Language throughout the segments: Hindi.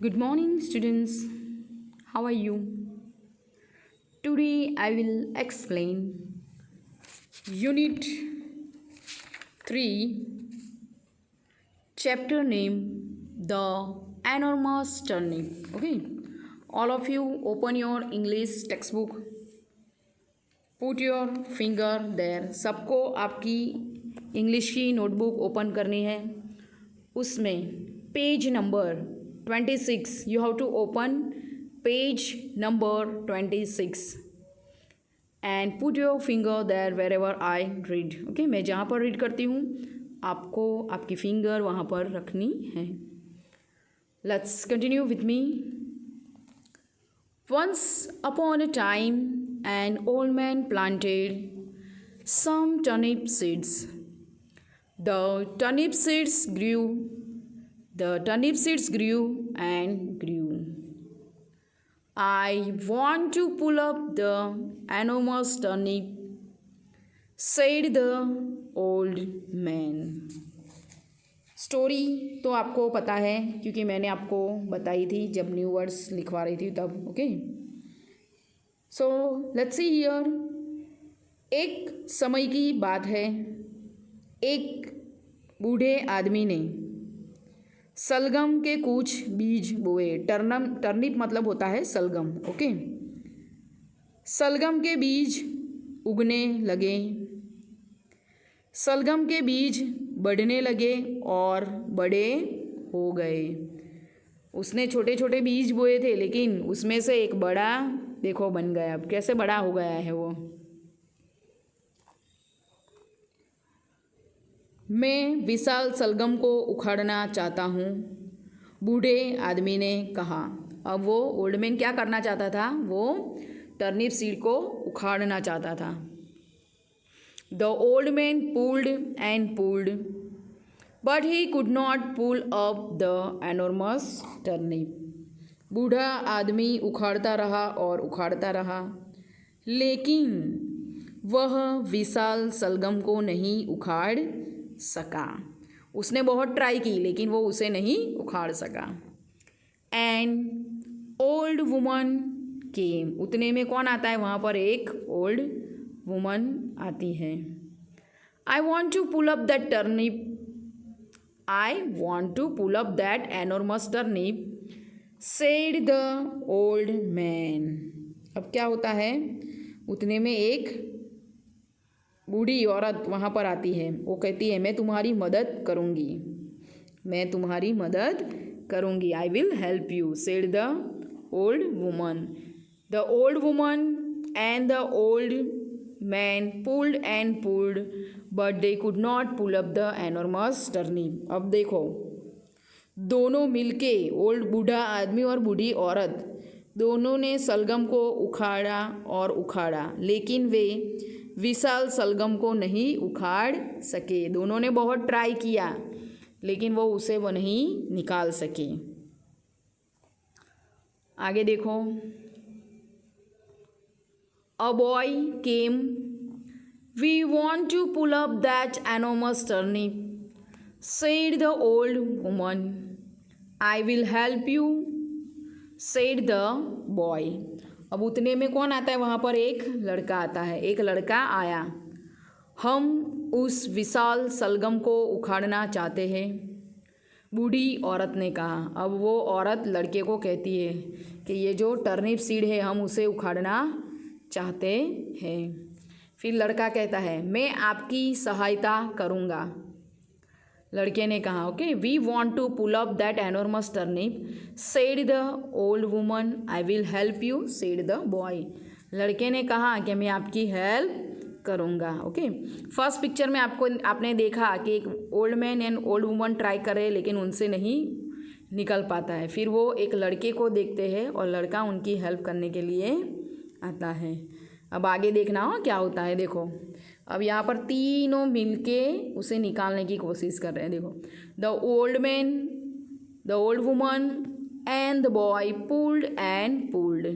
Good morning, students. How are you? Today I will explain Unit 3, chapter name The Enormous Turnip. Okay, all of you open your English textbook. Put your finger there. सबको आपकी इंग्लिश की नोटबुक ओपन करनी है. उसमें page number 26 you have to open page number 26 and put your finger there wherever I read. Okay, मैं जहाँ पर रीड करती हूँ आपको आपकी फिंगर वहाँ पर रखनी है. Let's continue with me. Once upon a time an old man planted some turnip seeds. The turnip seeds grew and grew. I want to pull up the enormous turnip, said the old man. Story तो आपको पता है क्योंकि मैंने आपको बताई थी जब न्यू वर्ड्स लिखवा रही थी तब. Okay, so let's see here. एक समय की बात है. एक बूढ़े आदमी ने सलगम के कुछ बीज बोए. टर्निप मतलब होता है सलगम. ओके, सलगम के बीज उगने लगे. सलगम के बीज बढ़ने लगे और बड़े हो गए. उसने छोटे छोटे बीज बोए थे लेकिन उसमें से एक बड़ा देखो बन गया. अब कैसे बड़ा हो गया है वो. मैं विशाल सलगम को उखाड़ना चाहता हूँ, बूढ़े आदमी ने कहा. अब वो ओल्ड मैन क्या करना चाहता था? वो टर्निप सीड को उखाड़ना चाहता था. The old man pulled and pulled but he could not pull up the enormous turnip. बूढ़ा आदमी उखाड़ता रहा और उखाड़ता रहा लेकिन वह विशाल सलगम को नहीं उखाड़ सका. उसने बहुत ट्राई की लेकिन वो उसे नहीं उखाड़ सका. एंड ओल्ड वुमन केम. उतने में कौन आता है वहाँ पर? एक ओल्ड वुमन आती है. I want to pull up that turnip. I want to pull up that enormous turnip, said the old man. अब क्या होता है? उतने में एक बूढ़ी औरत वहाँ पर आती है. वो कहती है मैं तुम्हारी मदद करूँगी, मैं तुम्हारी मदद करूँगी. I will help you, said the old woman. The old woman and the old man pulled and pulled but they could not pull up the enormous turnip. अब देखो दोनों मिलके, ओल्ड बूढ़ा आदमी और बूढ़ी औरत, दोनों ने सलगम को उखाड़ा और उखाड़ा लेकिन वे विशाल सलगम को नहीं उखाड़ सके. दोनों ने बहुत ट्राई किया लेकिन वो नहीं निकाल सके. आगे देखो. A boy came. We want to pull up that enormous turnip, said the old woman. I will help you, said the boy. अब उतने में कौन आता है वहाँ पर? एक लड़का आता है. एक लड़का आया. हम उस विशाल सलगम को उखाड़ना चाहते हैं, बूढ़ी औरत ने कहा. अब वो औरत लड़के को कहती है कि ये जो टर्निप सीड है हम उसे उखाड़ना चाहते हैं. फिर लड़का कहता है मैं आपकी सहायता करूँगा. लड़के ने कहा okay, we want to pull up that enormous turnip, said the old woman. I will help you, said the boy. लड़के ने कहा कि मैं आपकी हेल्प करूँगा. ओके, फर्स्ट पिक्चर में आपने देखा कि एक old man and old woman try कर रहे लेकिन उनसे नहीं निकल पाता है. फिर वो एक लड़के को देखते हैं और लड़का उनकी हेल्प करने के लिए आता है. अब आगे देखना हो क्या होता है. देखो अब यहाँ पर तीनों मिलके उसे निकालने की कोशिश कर रहे हैं. देखो the old man, the old woman and the boy pulled and pulled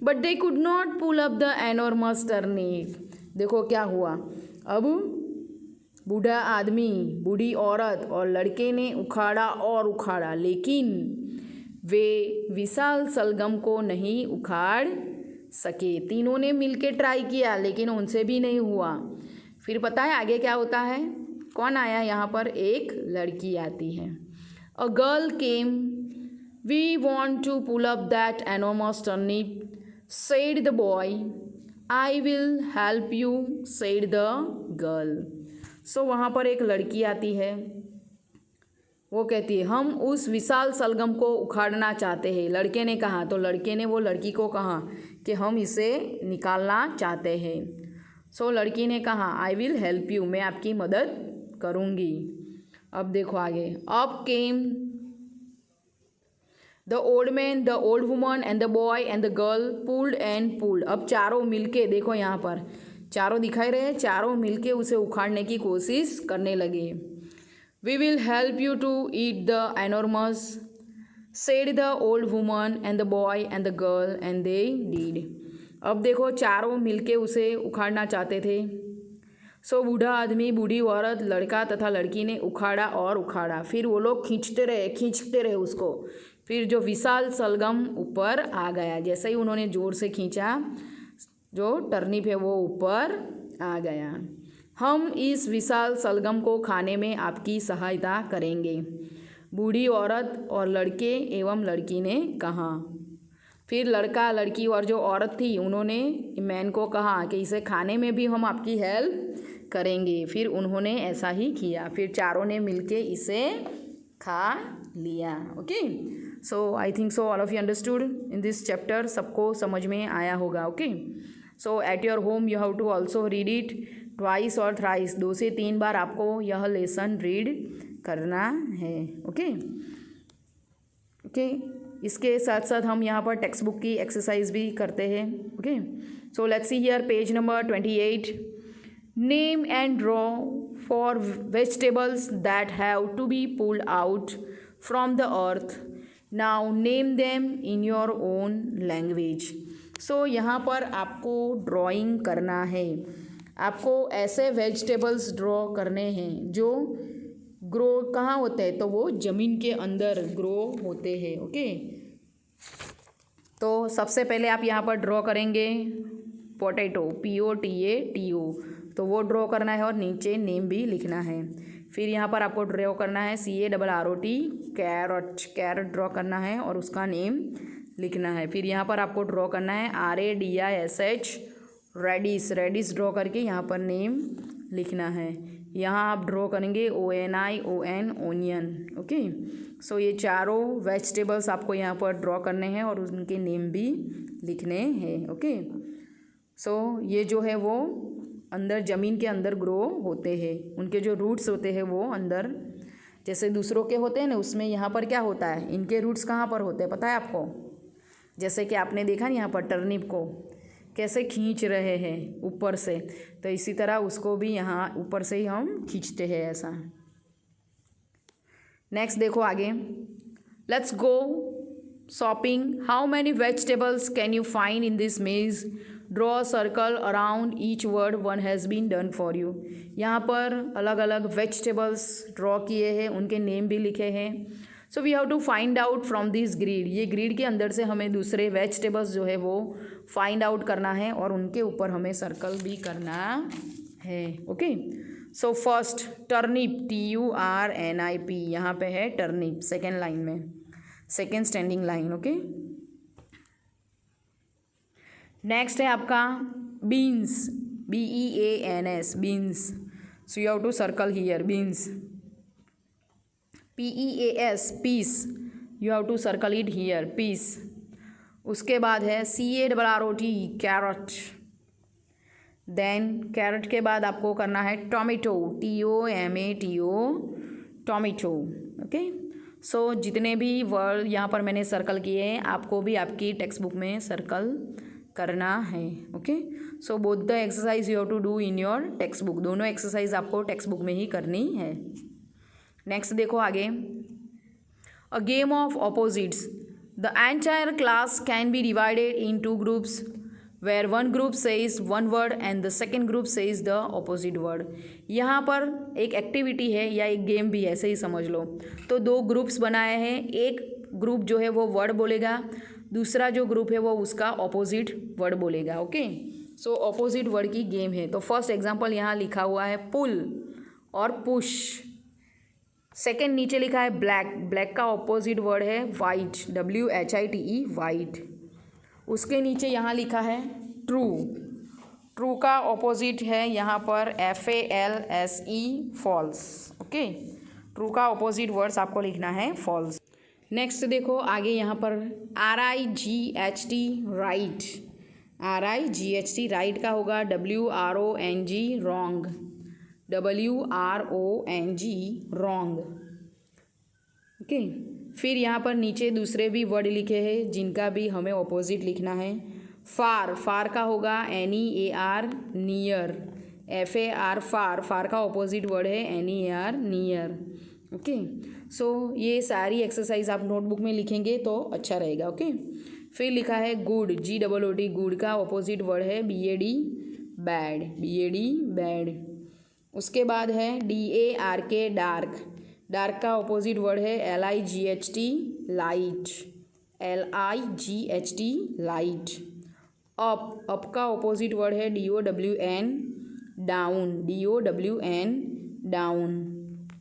but they could not pull up the enormous turnip. देखो क्या हुआ. अब बूढ़ा आदमी, बूढ़ी औरत और लड़के ने उखाड़ा और उखाड़ा लेकिन वे विशाल शलगम को नहीं उखाड़ सके। तीनों ने मिलके ट्राई किया लेकिन उनसे भी नहीं हुआ। फिर पता है आगे क्या होता है? कौन आया यहाँ पर? एक लड़की आती है। A girl came, we want to pull up that enormous turnip, said the boy. I will help you, said the girl. So वहाँ पर एक लड़की आती है। वो कहती है हम उस विशाल शलगम को उखाड़ना चाहते हैं। लड़के ने कहा, तो लड़के ने वो लड़की को कहा कि हम इसे निकालना चाहते हैं। सो लड़की ने कहा आई विल हेल्प यू, मैं आपकी मदद करूँगी। अब देखो आगे। अब came the old man, the old woman and the boy and the girl pulled and pulled. अब चारों मिलके, देखो यहाँ पर चारों दिखाई रहे हैं, चारों मिलके उसे उखाड़ने की कोशिश करने लगे। We will help you to eat the enormous, said the old woman and the boy and the girl, and they did. अब देखो चारों मिलके उसे उखाड़ना चाहते थे। सो बूढ़ा आदमी, बूढ़ी औरत, लड़का तथा लड़की ने उखाड़ा और उखाड़ा। फिर वो लोग खींचते रहे उसको। फिर जो विशाल शलगम ऊपर आ गया। जैसे ही उन्होंने ज़ोर से खींचा, जो टर्निप है वो ऊपर आ गया। हम इस विशाल शलगम को खाने में आपकी सहायता करेंगे, बूढ़ी औरत और लड़के एवं लड़की ने कहा। फिर लड़का, लड़की और जो औरत थी उन्होंने मैन को कहा कि इसे खाने में भी हम आपकी हेल्प करेंगे। फिर उन्होंने ऐसा ही किया। फिर चारों ने मिलके इसे खा लिया। Okay, so I think so all of you understood in this chapter. सबको समझ में आया होगा। Okay, so at your home you have to also read it twice और थ्राइस। 2 से 3 बार आपको यह लेसन रीड करना है। ओके ओके, इसके साथ साथ हम यहाँ पर टेक्स्ट बुक की एक्सरसाइज भी करते हैं। Okay, so let's see here page number 28। Name and draw four vegetables that have to be pulled out from the earth. Now name them in your own language. So यहाँ पर आपको ड्राइंग करना है। आपको ऐसे वेजिटेबल्स ड्रॉ करने हैं जो ग्रो कहाँ होते हैं? तो वो ज़मीन के अंदर ग्रो होते हैं। ओके, तो सबसे पहले आप यहाँ पर ड्रॉ करेंगे पोटैटो, POTATO। तो वो ड्रॉ करना है और नीचे नेम भी लिखना है। फिर यहाँ पर आपको ड्रॉ करना है CARROT, कैरट। कैरट ड्रॉ करना है और उसका नेम लिखना है। फिर यहाँ पर आपको ड्रॉ करना है RADISH, रेडिश। रेडिश ड्रॉ करके यहाँ पर नेम लिखना है। यहाँ आप ड्रॉ करेंगे ONION, ओनियन। ओके, सो ये चारों वेजिटेबल्स आपको यहाँ पर ड्रॉ करने हैं और उनके नेम भी लिखने हैं। ओके, सो ये जो है वो अंदर ज़मीन के अंदर ग्रो होते हैं। उनके जो रूट्स होते हैं वो अंदर, जैसे दूसरों के होते हैं ना, उसमें यहाँ पर क्या होता है, इनके रूट्स कहाँ पर होते हैं पता है आपको? जैसे कि आपने देखा ना यहाँ पर टर्निप को कैसे खींच रहे हैं ऊपर से, तो इसी तरह उसको भी यहाँ ऊपर से ही हम खींचते हैं ऐसा। नेक्स्ट देखो आगे। Let's go shopping. How many vegetables can you find in this maze? Draw circle around each word one has been done for you. यहाँ पर अलग अलग वेजिटेबल्स ड्रॉ किए हैं, उनके नेम भी लिखे हैं। So we have to find out from this grid. ये ग्रिड के अंदर से हमें दूसरे वेजिटेबल्स जो है वो फाइंड आउट करना है और उनके ऊपर हमें सर्कल भी करना है। Okay, so first turnip, TURNIP। यहाँ पे है टर्निप सेकेंड लाइन में, second standing line. Okay, next है आपका beans, BEANS, beans. So you have to circle here beans. PEAS, peas. You have to circle it here, peas. उसके बाद है CARROT, कैरट। देन कैरट के बाद आपको करना है टोमेटो, TOMATO, टोमेटो। ओके, सो जितने भी वर्ड यहाँ पर मैंने सर्कल किए हैं आपको भी आपकी टेक्स्ट बुक में सर्कल करना है। Okay, so both the exercise you have to do in your text book. दोनों एक्सरसाइज आपको टेक्स्ट बुक में ही करनी है। नेक्स्ट देखो आगे। A game of opposites. The entire class can be divided in 2 groups where one group says one word and the second group says the opposite word। यहाँ पर एक एक्टिविटी है या एक गेम भी ऐसे ही समझ लो। तो 2 ग्रुप्स बनाए हैं, एक ग्रुप जो है वो वर्ड बोलेगा, दूसरा जो ग्रुप है वो उसका ऑपोजिट वर्ड बोलेगा। ओके, सो ऑपोजिट वर्ड की गेम है। तो फर्स्ट एग्जांपल यहाँ लिखा हुआ है पुल और पुश। सेकंड नीचे लिखा है ब्लैक, ब्लैक का ऑपोजिट वर्ड है वाइट, WHITE वाइट। उसके नीचे यहाँ लिखा है ट्रू, ट्रू का ऑपोजिट है यहाँ पर FALSE फॉल्स। ओके, ट्रू का ऑपोजिट वर्ड्स आपको लिखना है फॉल्स। नेक्स्ट देखो आगे यहाँ पर RIGHT राइट, RIGHT राइट का होगा WRONG wrong, WRONG wrong. Okay, फिर यहाँ पर नीचे दूसरे भी वर्ड लिखे हैं जिनका भी हमें ऑपोजिट लिखना है। फार, फार का होगा NEAR नियर, FAR फार, फार का ऑपोजिट वर्ड है NEAR नियर। ओके, सो ये सारी एक्सरसाइज आप नोटबुक में लिखेंगे तो अच्छा रहेगा। ओके, फिर लिखा है गुड, GOOD, गुड का ऑपोजिट वर्ड है BAD बैड, BAD बैड। उसके बाद है DARK डार्क, डार्क का ऑपोजिट वर्ड है LIGHT light, LIGHT light. Up, up का ऑपोजिट वर्ड है DOWN down, DOWN down.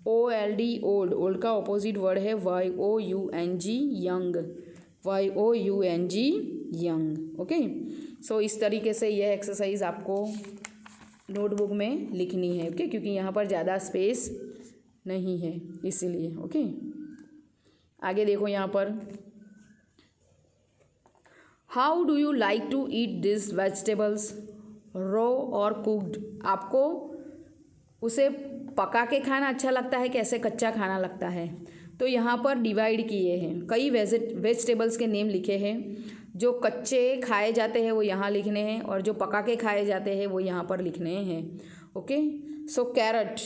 OLD old, old का ऑपोजिट वर्ड है YOUNG young, YOUNG young. Okay, so इस तरीके से यह एक्सरसाइज आपको नोटबुक में लिखनी है। ओके, क्योंकि यहाँ पर ज़्यादा स्पेस नहीं है इसीलिए। ओके, आगे देखो यहाँ पर how do you like to eat this vegetables, raw और कुक्ड। आपको उसे पका के खाना अच्छा लगता है, कैसे कच्चा खाना लगता है। तो यहाँ पर डिवाइड किए हैं, कई वेजिटेबल्स के नेम लिखे हैं। जो कच्चे खाए जाते हैं वो यहाँ लिखने हैं और जो पका के खाए जाते हैं वो यहाँ पर लिखने हैं। ओके, सो कैरेट,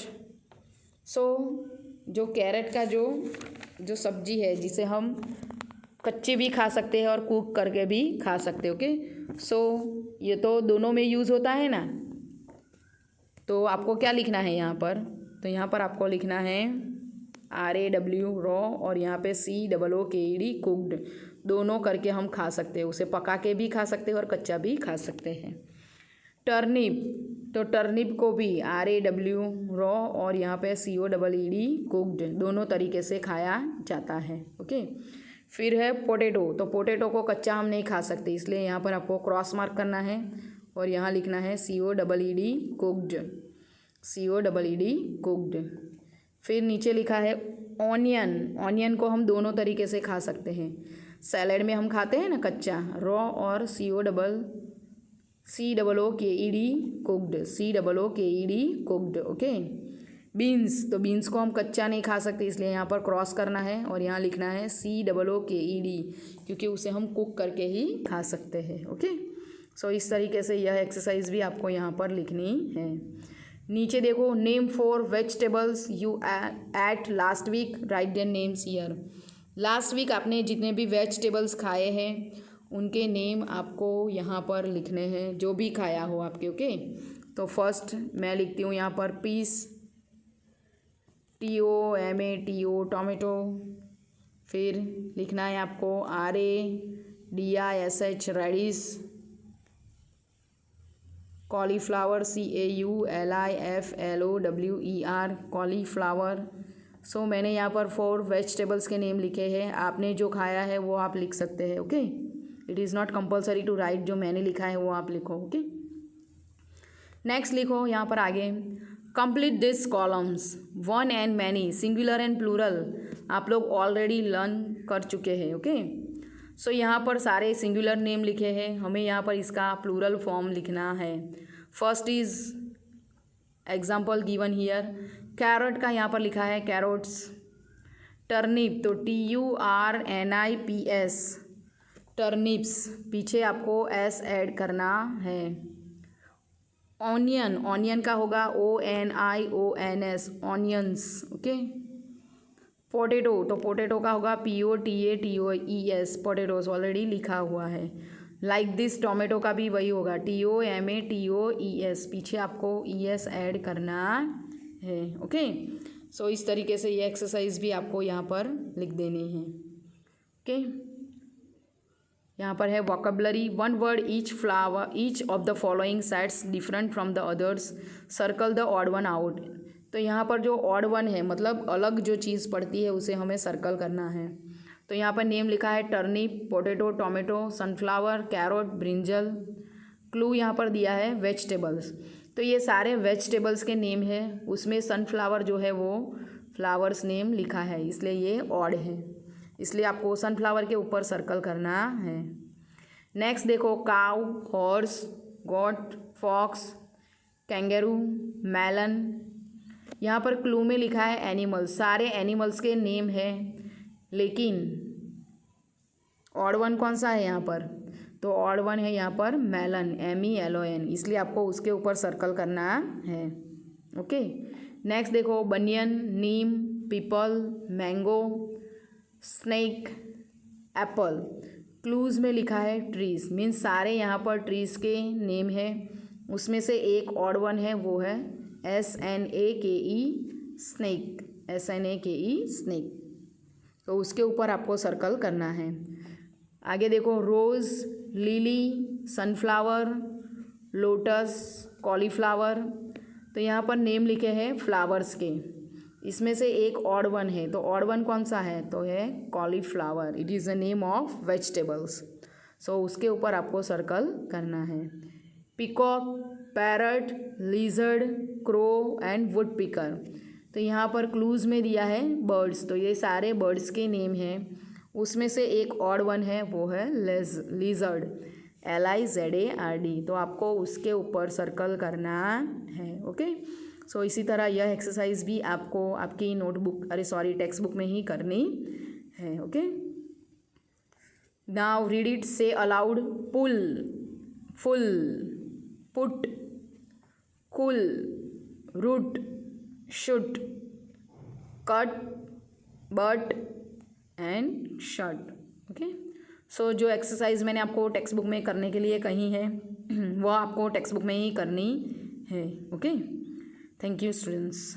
सो जो कैरेट का जो सब्जी है जिसे हम कच्ची भी खा सकते हैं और कुक करके भी खा सकते हैं। ओके, सो ये तो दोनों में यूज़ होता है ना, तो आपको क्या लिखना है यहाँ पर, तो यहाँ पर आपको लिखना है RAW रॉ और यहाँ पे COOKED कुक्ड, दोनों करके हम खा सकते हैं, उसे पका के भी खा सकते हैं और कच्चा भी खा सकते हैं। टर्निप, तो टर्निप को भी RAW रॉ और यहाँ पे COED कुक्ड, दोनों तरीके से खाया जाता है। ओके, फिर है पोटैटो, तो पोटैटो को कच्चा हम नहीं खा सकते, इसलिए यहाँ पर आपको क्रॉस मार्क करना है और यहाँ लिखना है COED कुक्ड, COED कुक्ड। फिर नीचे लिखा है ऑनियन, ऑनियन को हम दोनों तरीके से खा सकते हैं, सैलेड में हम खाते हैं ना कच्चा, रॉ और COOKED cooked, COOKED cooked. Okay, beans, तो बीन्स को हम कच्चा नहीं खा सकते, इसलिए यहाँ पर क्रॉस करना है और यहाँ लिखना है COOKED, क्योंकि उसे हम कुक करके ही खा सकते हैं। ओके, सो इस तरीके से यह एक्सरसाइज भी आपको यहाँ पर लिखनी है। नीचे देखो name 4 vegetables you ate last week, write their names here. Last week आपने जितने भी वेजिटेबल्स खाए हैं उनके नेम आपको यहाँ पर लिखने हैं, जो भी खाया हो आपके। ओके, तो फर्स्ट मैं लिखती हूँ यहाँ पर पीस, TOMATO टोमेटो। फिर लिखना है आपको RADISH radish. Cauliflower CAULIFLOWER cauliflower. So मैंने यहाँ पर 4 वेजिटेबल्स के नेम लिखे हैं, आपने जो खाया है वो आप लिख सकते हैं। Okay, it is not compulsory to write, जो मैंने लिखा है वो आप लिखो। ओके, नेक्स्ट लिखो यहाँ पर आगे complete this columns, one and many, singular and plural आप लोग ऑलरेडी लर्न कर चुके हैं। ओके, सो यहाँ पर सारे सिंगुलर नेम लिखे हैं, हमें यहाँ पर इसका प्लूरल फॉर्म लिखना है। First is example given here, carrot का यहाँ पर लिखा है कैरोट्स। टर्निप, तो TURNIPS टर्निप्स, पीछे आपको S ऐड करना है। ऑनियन, ऑनियन का होगा ONIONS ऑनियंस। ओके, पोटैटो, तो पोटैटो का होगा POTATOES पोटैटोस, ऑलरेडी लिखा हुआ है। लाइक दिस टोमेटो का भी वही होगा TOMATOES, पीछे आपको ES ऐड करना है। ओके, सो इस तरीके से ये एक्सरसाइज भी आपको यहाँ पर लिख देनी है। ओके, यहाँ पर है vocabulary, one word each flower, each of the following sets different from the others, circle the odd one out. तो यहाँ पर जो ऑड वन है मतलब अलग जो चीज़ पड़ती है उसे हमें सर्कल करना है। तो यहाँ पर नेम लिखा है turnip, potato, tomato, sunflower, carrot, brinjal. Clue यहाँ पर दिया है वेजिटेबल्स, तो ये सारे वेजिटेबल्स के नेम है, उसमें सनफ्लावर जो है वो फ्लावर्स नेम लिखा है, इसलिए ये ऑड है, इसलिए आपको सनफ्लावर के ऊपर सर्कल करना है। नेक्स्ट देखो, काउ, हॉर्स, गोट, फॉक्स, कैंगरू, मेलन। यहाँ पर क्लू में लिखा है एनिमल्स, सारे एनिमल्स के नेम है, लेकिन ऑड वन कौन सा है यहाँ पर, तो ऑड वन है यहाँ पर मेलन, MELON, इसलिए आपको उसके ऊपर सर्कल करना है। ओके, नेक्स्ट देखो, banyan, neem, peepal, mango, snake, apple. Clues में लिखा है ट्रीज, मीन्स सारे यहाँ पर ट्रीज के नेम है, उसमें से एक ऑड वन है, वो है SNAKE, स्नेक, SNAKE, स्नेक, तो उसके ऊपर आपको सर्कल करना है। आगे देखो, रोज़, लिली, सनफ्लावर, लोटस, कॉलीफ्लावर। तो यहाँ पर नेम लिखे हैं फ्लावर्स के, इसमें से एक ऑड वन है, तो ऑड वन कौन सा है, तो है cauliflower, it is the name of vegetables, so उसके ऊपर आपको सर्कल करना है। Peacock, parrot, lizard, crow and wood picker. तो यहाँ पर क्लूज़ में दिया है बर्ड्स, तो ये सारे बर्ड्स के नेम हैं, उसमें से एक ऑड वन है, वो है लिजर्ड, LIZARD, तो आपको उसके ऊपर सर्कल करना है। ओके, सो इसी तरह यह एक्सरसाइज भी आपको आपकी नोटबुक टेक्स्ट बुक में ही करनी है। Okay, now read it, say aloud, pull, full, put, cool, root, shoot, cut, but and shut. Okay, so जो एक्सरसाइज मैंने आपको टेक्स्ट बुक में करने के लिए कही है वह आपको टेक्स्ट बुक में ही करनी है। Okay, thank you students.